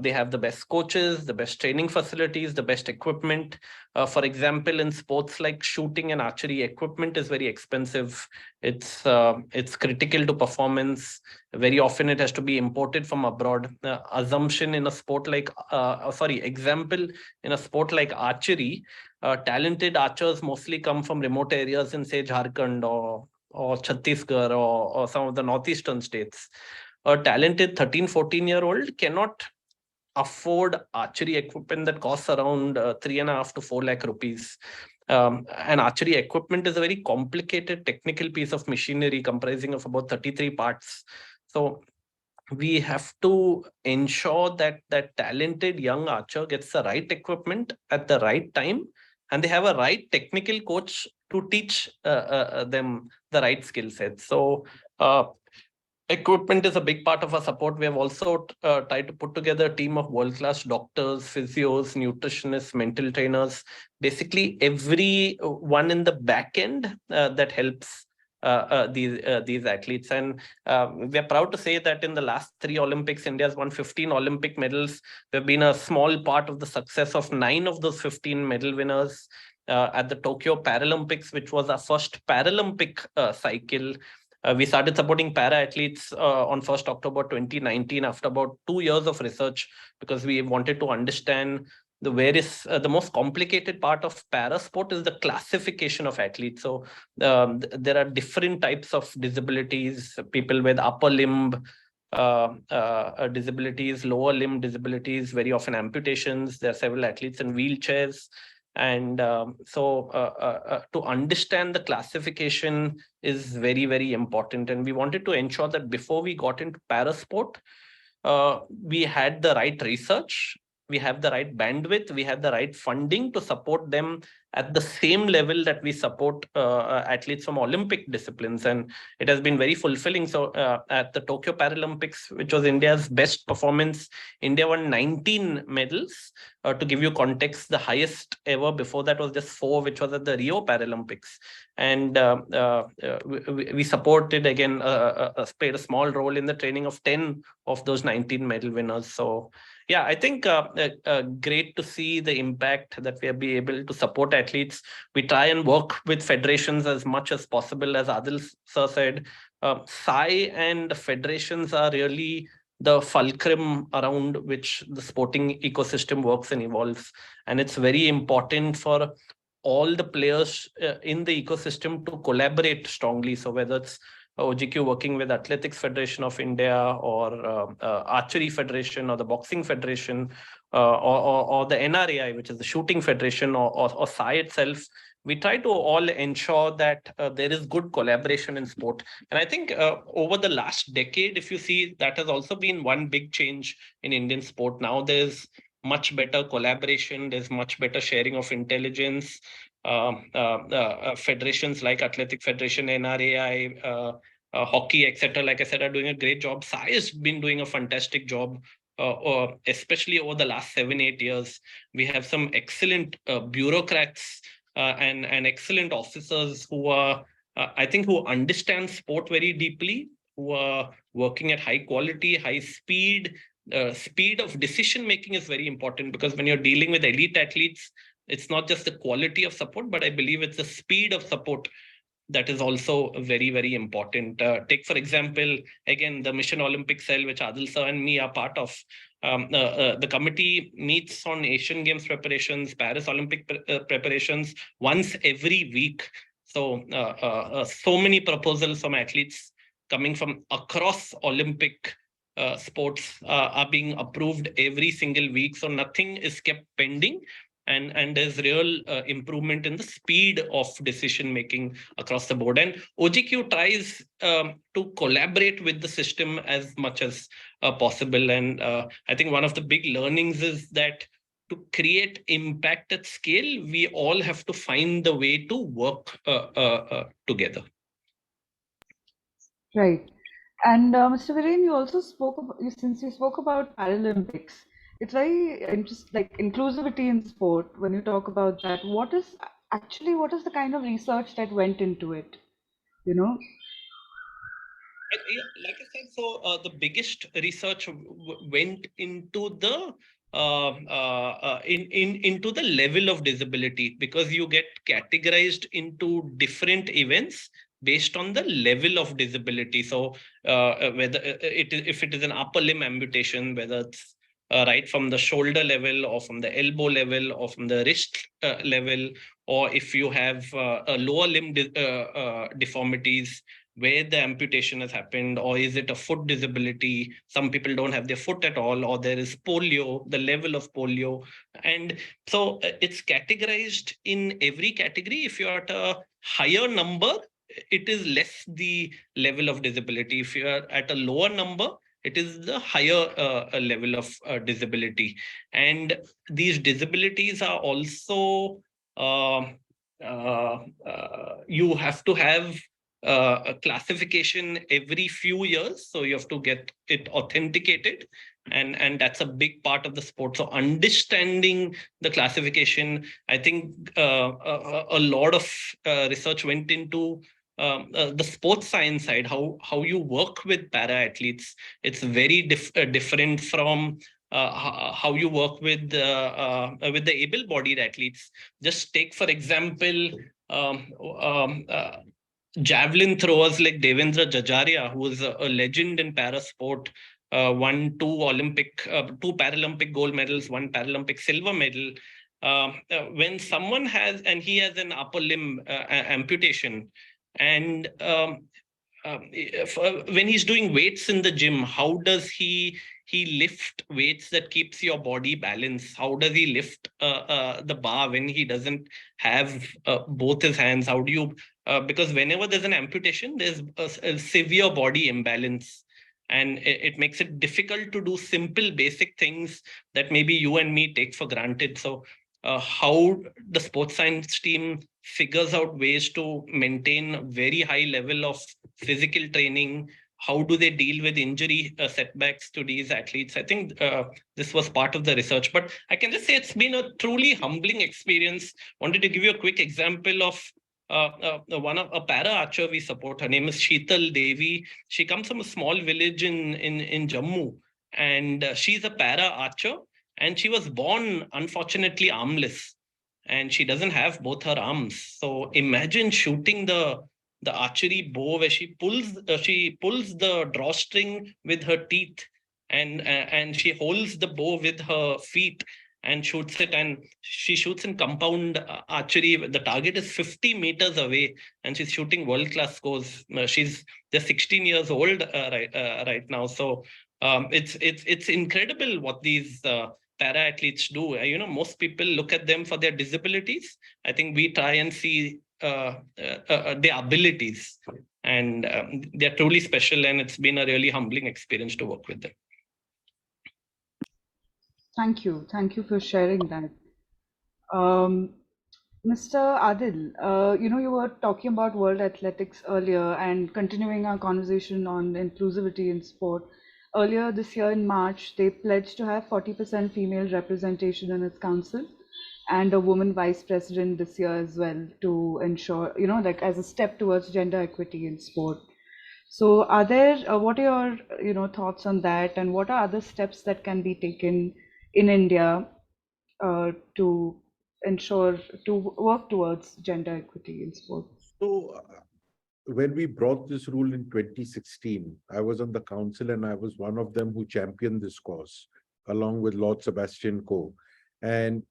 they have the best coaches, the best training facilities, the best equipment. For example, in sports like shooting and archery, equipment is very expensive. It's critical to performance. Very often it has to be imported from abroad. Assumption in a sport like example in a sport like archery, talented archers mostly come from remote areas in, say, Jharkhand or Chhattisgarh or some of the northeastern states. A talented 13, 14-year-old cannot afford archery equipment that costs around 3.5 to 4 lakh rupees. And archery equipment is a very complicated technical piece of machinery comprising of about 33 parts. So we have to ensure that that talented young archer gets the right equipment at the right time, and they have a right technical coach to teach them the right skill sets. So equipment is a big part of our support. We have also tried to put together a team of world-class doctors, physios, nutritionists, mental trainers, basically everyone in the back end that helps these athletes. And we're proud to say that in the last 3 Olympics, India has won 15 Olympic medals. We've been a small part of the success of 9 of those 15 medal winners at the Tokyo Paralympics, which was our first Paralympic cycle. We started supporting para athletes on 1st October 2019 after about 2 years of research, because we wanted to understand the most complicated part of para sport is the classification of athletes. So there are different types of disabilities, people with upper limb disabilities, lower limb disabilities, very often amputations. There are several athletes in wheelchairs. And to understand the classification is very, very important. And we wanted to ensure that before we got into parasport, we had the right research, we have the right bandwidth, we have the right funding to support them at the same level that we support athletes from Olympic disciplines. And it has been very fulfilling. So at the Tokyo Paralympics, which was India's best performance, India won 19 medals. To give you context, the highest ever before that was just 4, which was at the Rio Paralympics. And we supported, again, played a small role in the training of 10 of those 19 medal winners. So yeah, I think great to see the impact that we'll be able to support athletes. We try and work with federations as much as possible. As Adille sir said, SAI and federations are really the fulcrum around which the sporting ecosystem works and evolves. And it's very important for all the players in the ecosystem to collaborate strongly. So whether it's OGQ working with Athletics Federation of India or Archery Federation or the Boxing Federation or the NRAI, which is the Shooting Federation, or SAI itself, we try to all ensure that there is good collaboration in sport. And I think over the last decade, if you see, that has also been one big change in Indian sport. Now there's much better collaboration, there's much better sharing of intelligence. Federations like Athletic Federation, NRAI, hockey, etc., like I said, are doing a great job. SAI has been doing a fantastic job, especially over the last 7-8 years. We have some excellent bureaucrats and excellent officers who are, I think, who understand sport very deeply, who are working at high quality, high speed. Speed of decision making is very important, because when you're dealing with elite athletes, it's not just the quality of support, but I believe it's the speed of support that is also very, very important. Take, for example, again, the Mission Olympic Cell, which Adille sir and me are part of. The committee meets on Asian Games preparations, Paris Olympic preparations once every week. So, so many proposals from athletes coming from across Olympic sports are being approved every single week. So nothing is kept pending. And there's real improvement in the speed of decision making across the board. And OGQ tries to collaborate with the system as much as possible. And I think one of the big learnings is that to create impact at scale, we all have to find the way to work together. Right. And Mr. Viren, you also spoke about, since you spoke about Paralympics, it's very interesting, like inclusivity in sport. When you talk about that, what is the kind of research that went into it? You know? Yeah, like I said, so the biggest research went into the into the level of disability, because you get categorized into different events based on the level of disability. So whether if it is an upper limb amputation, whether it's right from the shoulder level or from the elbow level or from the wrist level, or if you have a lower limb deformities where the amputation has happened, or is it a foot disability? Some people don't have their foot at all, or there is polio, the level of polio. And so it's categorized in every category. If you're at a higher number, it is less the level of disability. If you're at a lower number, it is the higher level of disability. And these disabilities are also, uh, you have to have a classification every few years, so you have to get it authenticated, and that's a big part of the sport. So understanding the classification, I think a lot of research went into the sports science side, how you work with para athletes. It's very different from how you work with the able-bodied athletes. Just take for example, um, um, uh, javelin throwers like Devendra Jajaria, who is a legend in para sport, won two Paralympic gold medals, one Paralympic silver medal. When someone has, and he has an upper limb amputation, and when he's doing weights in the gym, how does he lift weights that keeps your body balanced? How does he lift the bar when he doesn't have both his hands? How do you because whenever there's an amputation, there's a severe body imbalance, and it makes it difficult to do simple basic things that maybe you and me take for granted. So how the sports science team figures out ways to maintain a very high level of physical training, how do they deal with injury setbacks to these athletes? I think this was part of the research, but I can just say it's been a truly humbling experience. Wanted to give you a quick example of one of a para archer we support. Her name is Sheetal Devi. She comes from a small village in Jammu, and she's a para archer, and she was born unfortunately armless, and she doesn't have both her arms. So imagine shooting the archery bow where she pulls the drawstring with her teeth, and she holds the bow with her feet and shoots it, and she shoots in compound archery. The target is 50 meters away, and she's shooting world class scores. She's just 16 years old right now. So it's incredible what these para athletes do. Most people look at them for their disabilities. I think we try and see their abilities, and they're truly special, and it's been a really humbling experience to work with them. Thank you for sharing that. Mr. Adil, you were talking about World Athletics earlier and continuing our conversation on inclusivity in sport. Earlier this year in March, they pledged to have 40% female representation in its council and a woman vice president this year as well, to ensure, like as a step towards gender equity in sport. So what are your, thoughts on that, and what are other steps that can be taken in India to ensure to work towards gender equity in sports? So when we brought this rule in 2016, I was on the council and I was one of them who championed this cause along with Lord Sebastian Coe. And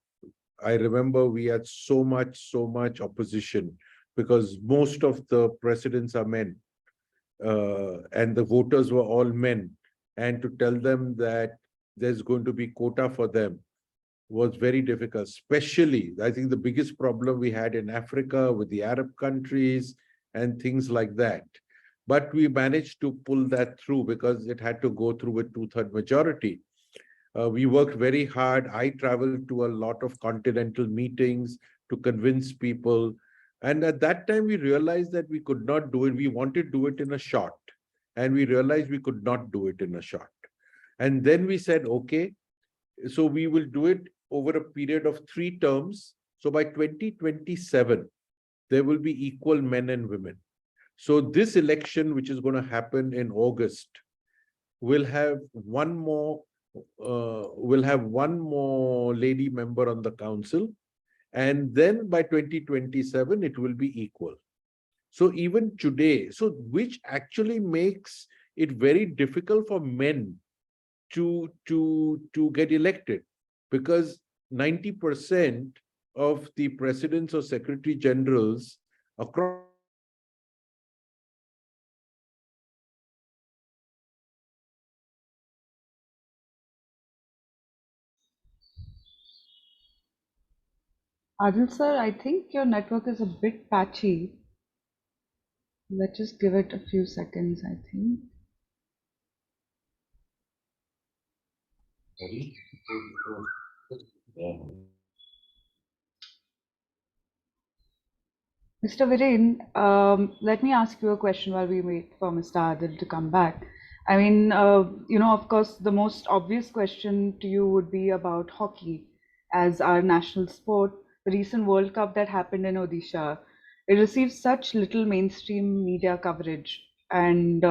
I remember we had so much opposition because most of the presidents are men, and the voters were all men. And to tell them that there's going to be quota for them was very difficult, especially, I think the biggest problem we had in Africa with the Arab countries and things like that. But we managed to pull that through because it had to go through with two-thirds majority. We worked very hard. I traveled to a lot of continental meetings to convince people. And at that time, we realized that we could not do it. We wanted to do it in a shot. and we realized we could not do it in a shot. And then we said, okay, so we will do it over a period of 3 terms. So by 2027, there will be equal men and women. So this election, which is going to happen in August, will have one more lady member on the council, and then by 2027 it will be equal. So even today, so which actually makes it very difficult for men to get elected, because 90% of the presidents or secretary generals across Adil sir, I think your network is a bit patchy. Let's just give it a few seconds, I think. Mr. Viren, let me ask you a question while we wait for Mr. Adil to come back. I mean, of course, the most obvious question to you would be about hockey as our national sport. The recent World Cup that happened in Odisha, it received such little mainstream media coverage, and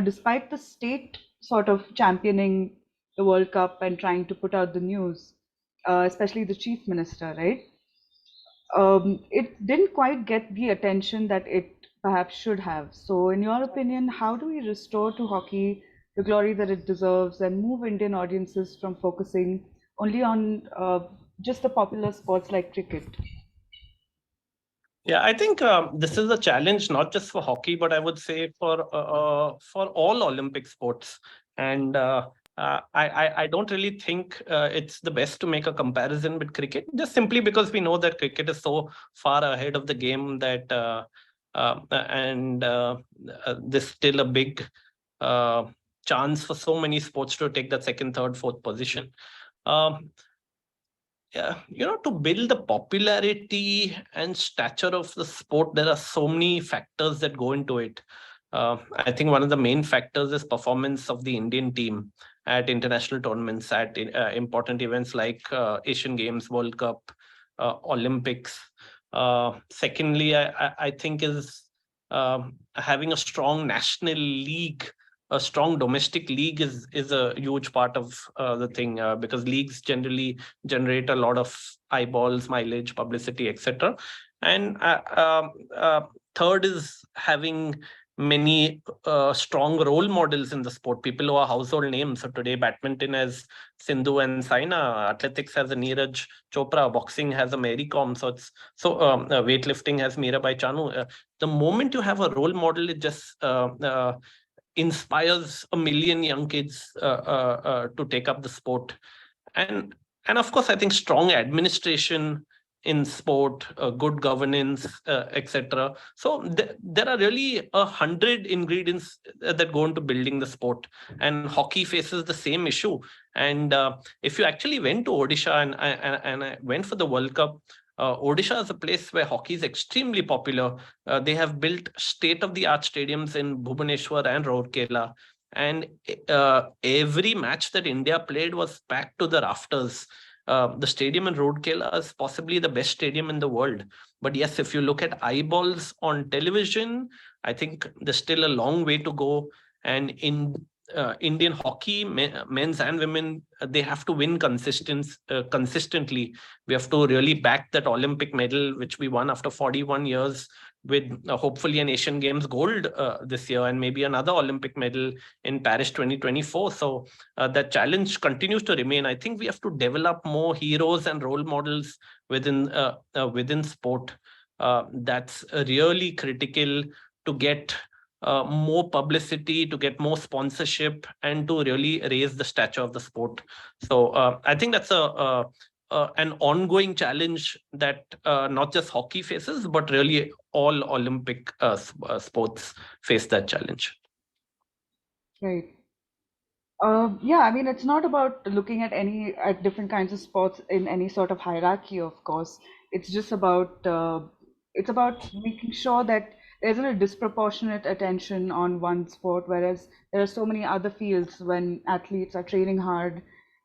despite the state sort of championing the World Cup and trying to put out the news, especially the chief minister, right? It didn't quite get the attention that it perhaps should have. So, in your opinion, how do we restore to hockey the glory that it deserves and move Indian audiences from focusing only on just the popular sports like cricket? Yeah, I think this is a challenge not just for hockey, but I would say for all Olympic sports. And I don't really think it's the best to make a comparison with cricket, just simply because we know that cricket is so far ahead of the game that there's still a big chance for so many sports to take that second, third, fourth position. Yeah, to build the popularity and stature of the sport, there are so many factors that go into it. I think one of the main factors is performance of the Indian team at international tournaments, at important events like Asian Games, World Cup, Olympics. Secondly, I think is having a strong national league. A strong domestic league is a huge part of the thing, because leagues generally generate a lot of eyeballs, mileage, publicity, etc. And third is having many strong role models in the sport, people who are household names. So today, badminton has Sindhu and Saina, athletics has a Neeraj Chopra, boxing has a Mary Kom. So weightlifting has Mirabai Chanu. The moment you have a role model, it just inspires a million young kids to take up the sport. And of course, I think strong administration in sport, good governance, etc. So there are really 100 ingredients that go into building the sport, and hockey faces the same issue. And if you actually went to Odisha and I went for the World Cup, Odisha is a place where hockey is extremely popular. They have built state-of-the-art stadiums in Bhubaneswar and Rourkela, and every match that India played was packed to the rafters. The stadium in Rourkela is possibly the best stadium in the world. But yes, if you look at eyeballs on television, I think there's still a long way to go. And in Indian hockey, men's and women, they have to win consistently. We have to really back that Olympic medal, which we won after 41 years, with hopefully an Asian Games gold this year, and maybe another Olympic medal in Paris 2024. So that challenge continues to remain. I think we have to develop more heroes and role models within sport. That's really critical to get more publicity, to get more sponsorship, and to really raise the stature of the sport. So I think that's an ongoing challenge that not just hockey faces, but really all Olympic sports face that challenge. Right. Yeah, I mean, it's not about looking at different kinds of sports in any sort of hierarchy, of course. It's just about it's about making sure that there's a disproportionate attention on one sport, whereas there are so many other fields when athletes are training hard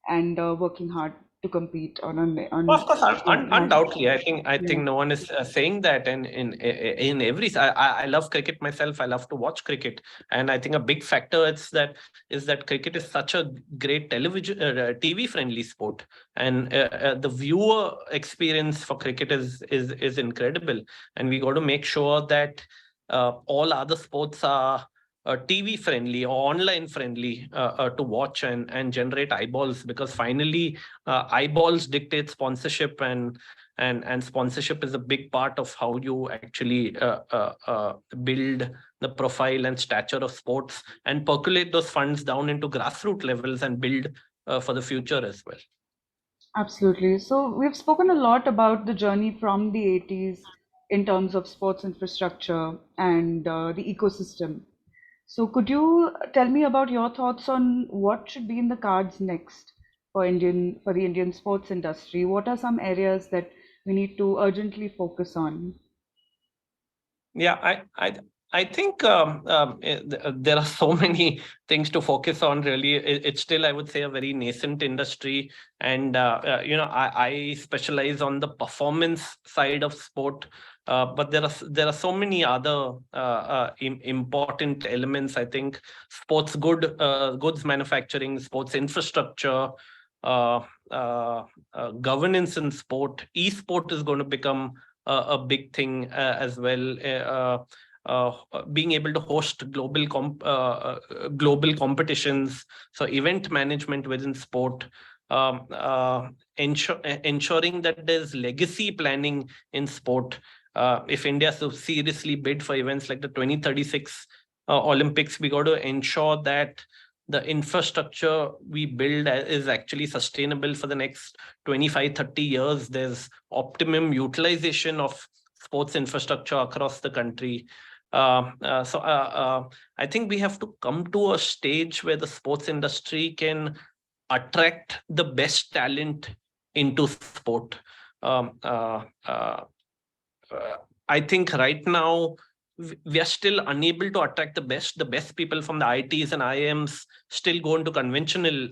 and working hard to compete Well, of course, yeah, undoubtedly. I yeah. think no one is saying that. And in every, I love cricket myself. I love to watch cricket, and I think a big factor is that cricket is such a great television, TV friendly sport, and the viewer experience for cricket is incredible. And we got to make sure that all other sports are TV friendly or online friendly to watch and generate eyeballs, because finally eyeballs dictate sponsorship, and sponsorship is a big part of how you actually build the profile and stature of sports and percolate those funds down into grassroots levels and build for the future as well. Absolutely. So we've spoken a lot about the journey from the 80s in terms of sports infrastructure and the ecosystem. So could you tell me about your thoughts on what should be in the cards next for the Indian sports industry? What are some areas that we need to urgently focus on? Yeah, I think there are so many things to focus on. Really, it's still, I would say, a very nascent industry, and I specialize on the performance side of sport. But there are so many other important elements. I think goods manufacturing, sports infrastructure, uh, governance in sport, e-sport is going to become a big thing as well. Being able to host global competitions, so event management within sport, ensuring that there's legacy planning in sport. If India so seriously bid for events like the 2036 Olympics, we got to ensure that the infrastructure we build is actually sustainable for the next 25-30 years. There's optimum utilization of sports infrastructure across the country. I think we have to come to a stage where the sports industry can attract the best talent into sport. Um, uh, uh, I think right now we are still unable to attract the best. The best people from the ITs and IIMs still go into conventional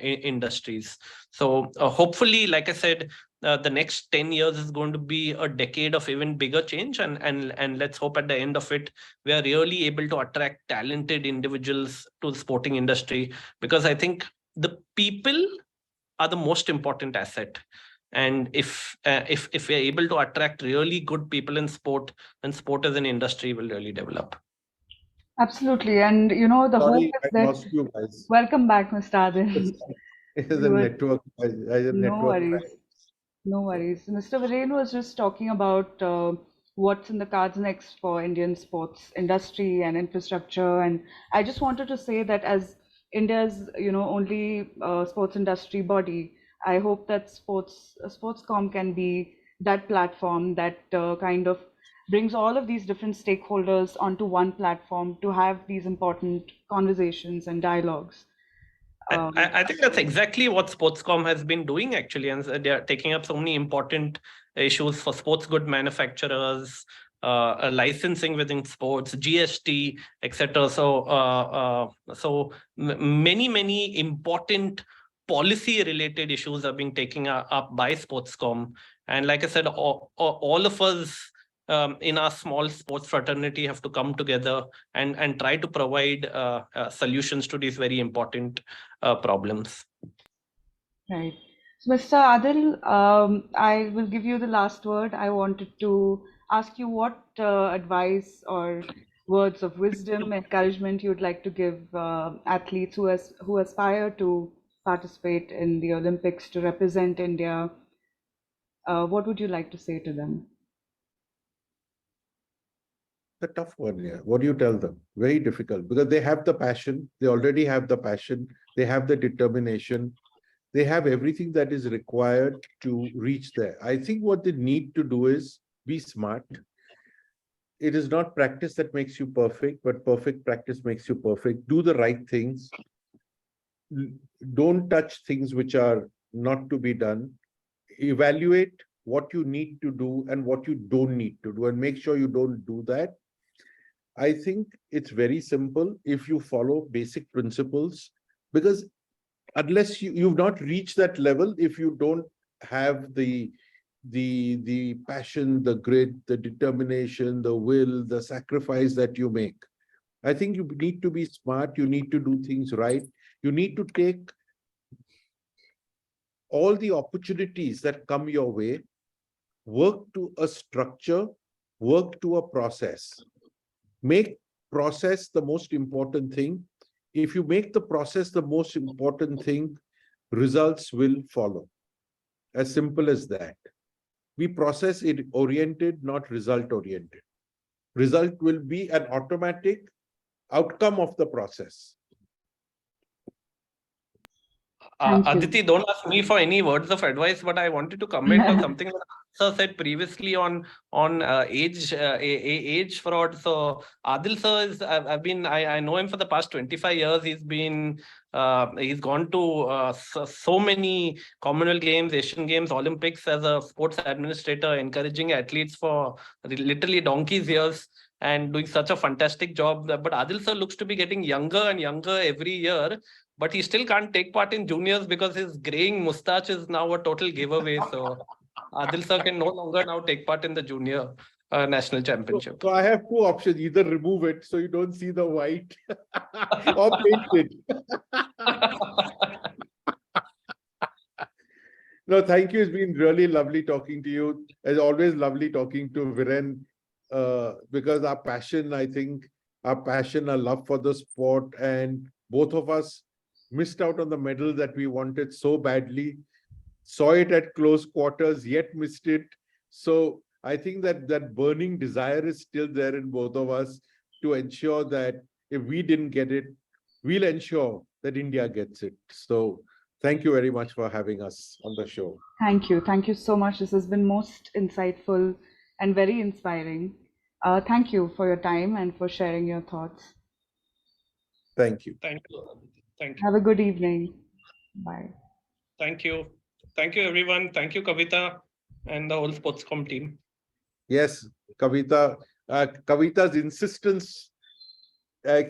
industries. So hopefully, like I said, the next 10 years is going to be a decade of even bigger change, and let's hope at the end of it we are really able to attract talented individuals to the sporting industry, because I think the people are the most important asset. And if we're able to attract really good people in sport, then sport as an industry will really develop. Absolutely. And the hope Sorry, is I that, lost you guys. welcome back, Mr. Adil. It is a You were, network. I a no network worries. crash. No worries. Mr. Viren was just talking about what's in the cards next for Indian sports industry and infrastructure. And I just wanted to say that as India's, only sports industry body, I hope that Sportscom can be that platform that kind of brings all of these different stakeholders onto one platform to have these important conversations and dialogues. I think that's exactly what Sportscom has been doing, actually, and they are taking up so many important issues for sports good manufacturers, licensing within sports, GST, etc. So many important policy related issues are being taken up by Sportscom, and like I said, all of us in our small sports fraternity have to come together and try to provide solutions to these very important problems. Right. So, Mr. Adil, I will give you the last word. I wanted to ask you what advice or words of wisdom, encouragement you'd like to give athletes who aspire to participate in the Olympics to represent India. What would you like to say to them? The tough one, yeah. What do you tell them? Very difficult, because they have the passion. They already have the passion. They have the determination. They have everything that is required to reach there. I think what they need to do is be smart. It is not practice that makes you perfect, but perfect practice makes you perfect. Do the right things. Don't touch things which are not to be done. Evaluate what you need to do and what you don't need to do, and make sure you don't do that. I think it's very simple if you follow basic principles, because unless you've not reached that level, if you don't have the passion, the grit, the determination, the will, the sacrifice that you make. I think you need to be smart, you need to do things right, you need to take all the opportunities that come your way, work to a structure, work to a process. Make process the most important thing. If you make the process the most important thing, results will follow. As simple as that. Be process oriented, not result oriented. Result will be an automatic outcome of the process. Thank you. Aditi, don't ask me for any words of advice, but I wanted to comment on something that Sir said previously on age fraud. So Adille Sir is, I know him for the past 25 years. He's gone to so many Commonwealth Games, Asian Games, Olympics as a sports administrator, encouraging athletes for literally donkey's years and doing such a fantastic job. But Adille Sir looks to be getting younger and younger every year. But he still can't take part in juniors because his graying mustache is now a total giveaway. So Adille Sir can no longer now take part in the junior national championship. So I have two options: either remove it so you don't see the white, or paint it. No, thank you. It's been really lovely talking to you. As always, lovely talking to Viren, because our passion, I think, our love for the sport, and both of us missed out on the medal that we wanted so badly, saw it at close quarters, yet missed it. So I think that burning desire is still there in both of us to ensure that if we didn't get it, we'll ensure that India gets it. So thank you very much for having us on the show. Thank you. Thank you so much. This has been most insightful and very inspiring. Thank you for your time and for sharing your thoughts. Thank you. Thank you. Thank you. Have a good evening. Bye. Thank you. Thank you, everyone. Thank you, Kavita, and the whole Sportscom team. Yes, Kavita. Kavita's insistence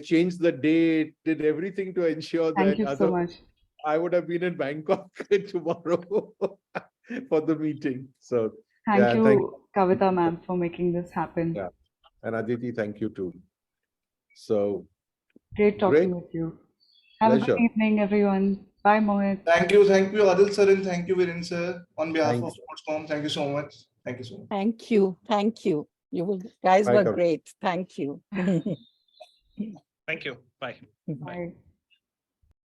changed the date, did everything to ensure Thank that you so much. I would have been in Bangkok tomorrow for the meeting. So Thank you, Kavita ma'am, for making this happen. Yeah. And Aditi, thank you too. So Great talking with you. Have a good Pleasure. evening, everyone. Bye, Mohit. Thank you, Adil sir, and thank you, Viren sir, on behalf Thank of Sportscom. Thank you so much. Thank you so much. Thank you. Thank you. You guys Bye, were Kavita. great. Thank you. Thank you. Bye. Bye.